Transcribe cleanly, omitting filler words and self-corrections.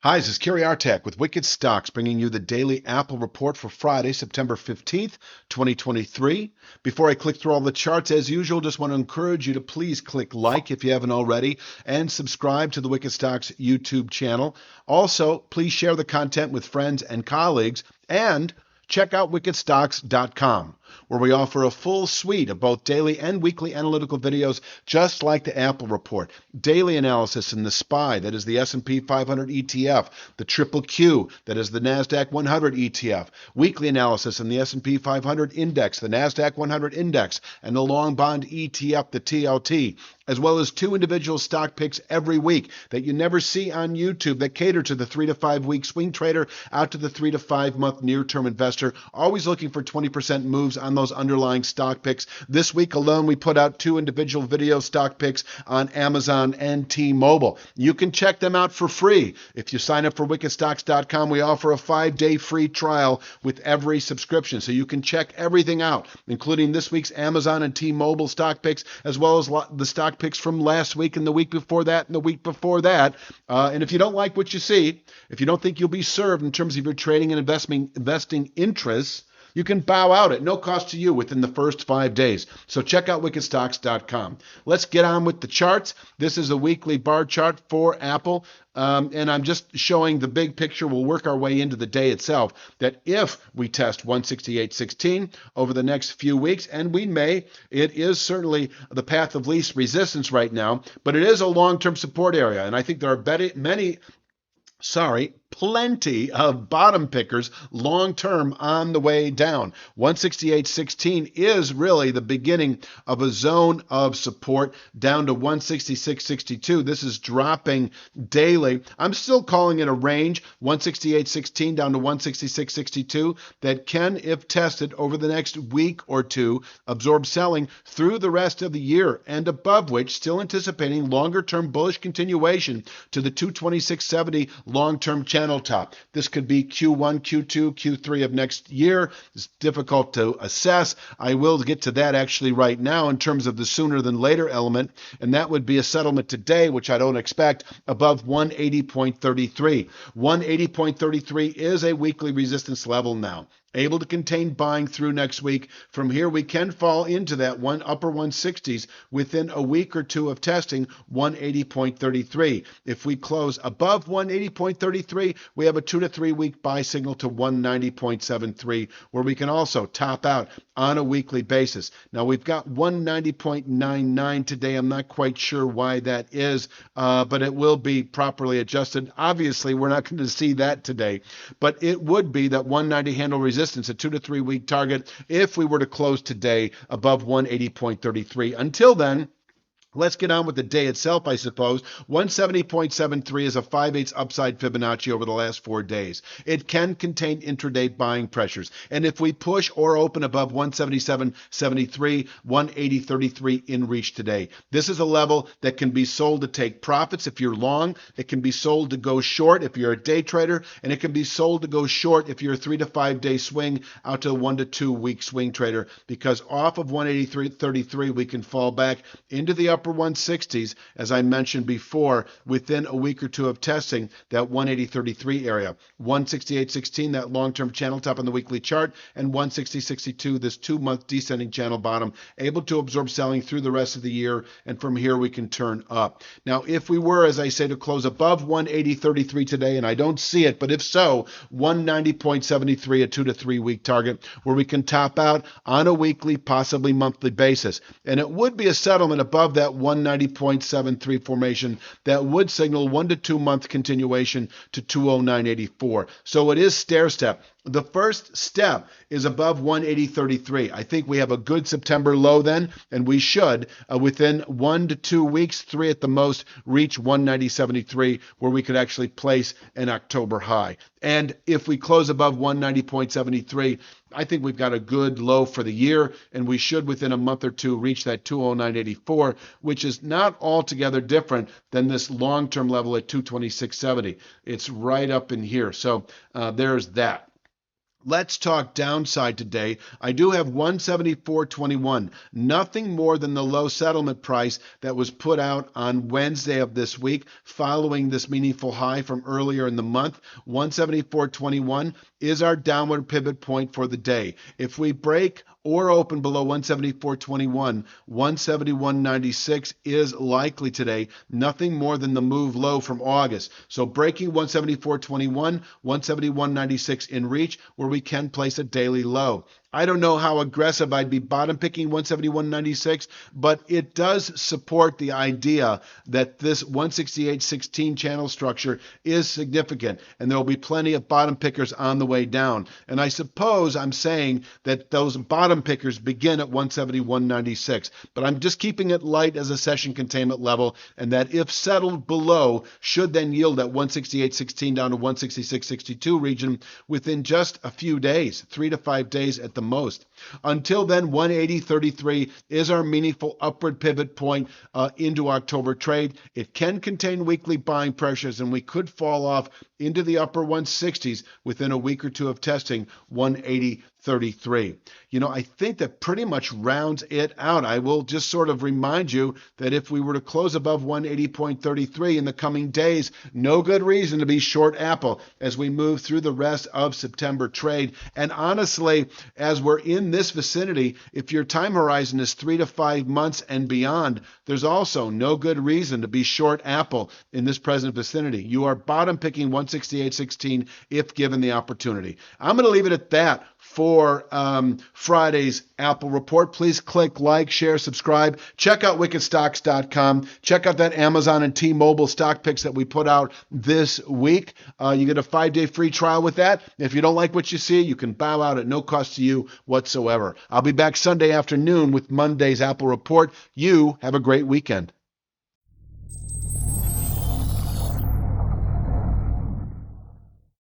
Hi, this is Kerry Artak with Wicked Stocks, bringing you the daily Apple report for Friday, September 15th, 2023. Before I click through all the charts, as usual, just want to encourage you to please click like if you haven't already and subscribe to the Wicked Stocks YouTube channel. Also, please share the content with friends and colleagues and check out wickedstocks.com, where we offer a full suite of both daily and weekly analytical videos, just like the Apple report. Daily analysis in the SPY, that is the S&P 500 ETF, the Triple Q, that is the NASDAQ 100 ETF, weekly analysis in the S&P 500 index, the NASDAQ 100 index, and the long bond ETF, the TLT, as well as 2 individual stock picks every week that you never see on YouTube that cater to the 3 to 5 week swing trader out to the 3 to 5 month near-term investor, always looking for 20% moves on those underlying stock picks. This week alone, we put out 2 individual video stock picks on Amazon and T-Mobile. You can check them out for free. If you sign up for wickedstocks.com, we offer a 5-day free trial with every subscription, so you can check everything out, including this week's Amazon and T-Mobile stock picks, as well as the stock picks from last week and the week before that and the week before that. And if you don't like what you see, if you don't think you'll be served in terms of your trading and investing interests, you can bow out at no cost to you within the first 5 days. So check out wickedstocks.com. Let's get on with the charts. This is a weekly bar chart for Apple. And I'm just showing the big picture. We'll work our way into the day itself, that if we test 168.16 over the next few weeks, and we may, it is certainly the path of least resistance right now, but it is a long-term support area. And I think there are plenty of bottom pickers long-term on the way down. 168.16 is really the beginning of a zone of support down to 166.62. This is dropping daily. I'm still calling it a range, 168.16 down to 166.62, that can, if tested over the next week or two, absorb selling through the rest of the year, and above which, still anticipating longer-term bullish continuation to the 226.70 long-term channel top. This could be Q1, Q2, Q3 of next year. It's difficult to assess. I will get to that actually right now in terms of the sooner than later element, and that would be a settlement today, which I don't expect, above 180.33. 180.33 is a weekly resistance level now, able to contain buying through next week. From here, we can fall into that upper 160s within a week or two of testing 180.33. If we close above 180.33, we have a 2 to 3 week buy signal to 190.73, where we can also top out on a weekly basis. Now, we've got 190.99 today. I'm not quite sure why that is, but it will be properly adjusted. Obviously, we're not going to see that today, but it would be that 190 handle resistance, a 2 to 3 week target, if we were to close today above 180.33. Until then, let's get on with the day itself, I suppose. 170.73 is a 5/8 upside Fibonacci over the last 4 days. It can contain intraday buying pressures. And if we push or open above 177.73, 180.33 in reach today. This is a level that can be sold to take profits if you're long. It can be sold to go short if you're a day trader. And it can be sold to go short if you're a 3 to 5 day swing out to a 1 to 2 week swing trader. Because off of 183.33, we can fall back into the upper 160s, as I mentioned before, within a week or two of testing that 180.33 area. 168.16, that long-term channel top on the weekly chart, and 160.62, this 2-month descending channel bottom, able to absorb selling through the rest of the year, and from here we can turn up. Now, if we were, as I say, to close above 180.33 today, and I don't see it, but if so, 190.73, a 2 to 3 week target, where we can top out on a weekly, possibly monthly basis. And it would be a settlement above that 190.73 formation that would signal 1 to 2 month continuation to 209.84. So it is stair step. The first step is above 180.33. I think we have a good September low then, and we should, within 1 to 2 weeks, 3 at the most, reach 190.73, where we could actually place an October high. And if we close above 190.73, I think we've got a good low for the year, and we should, within a month or two, reach that 209.84, which is not altogether different than this long-term level at 226.70. It's right up in here. So there's that. Let's talk downside today. I do have 174.21, nothing more than the low settlement price that was put out on Wednesday of this week following this meaningful high from earlier in the month. 174.21 is our downward pivot point for the day. If we break or open below 174.21, 171.96 is likely today, nothing more than the move low from August. So breaking 174.21, 171.96 in reach, where we can place a daily low. I don't know how aggressive I'd be bottom picking 171.96, but it does support the idea that this 168.16 channel structure is significant, and there will be plenty of bottom pickers on the way down. And I suppose I'm saying that those bottom pickers begin at 171.96, but I'm just keeping it light as a session containment level, and that if settled below, should then yield at 168.16 down to 166.62 region within just a few days, 3 to 5 days at the most. Until then, 180.33 is our meaningful upward pivot point into October trade. It can contain weekly buying pressures, and we could fall off into the upper 160s within a week or two of testing 180.33. I think that pretty much rounds it out. I will just sort of remind you that if we were to close above 180.33 in the coming days, no good reason to be short Apple as we move through the rest of September trade. And honestly, as we're in this vicinity, if your time horizon is 3 to 5 months and beyond, there's also no good reason to be short Apple in this present vicinity. You are bottom picking 168.16 if given the opportunity. I'm going to leave it at that for Friday's Apple report. Please click like, share, subscribe. Check out wickedstocks.com. Check out that Amazon and T-Mobile stock picks that we put out this week. You get a 5-day free trial with that. If you don't like what you see, you can bow out at no cost to you whatsoever. I'll be back Sunday afternoon with Monday's Apple report. You have a great weekend.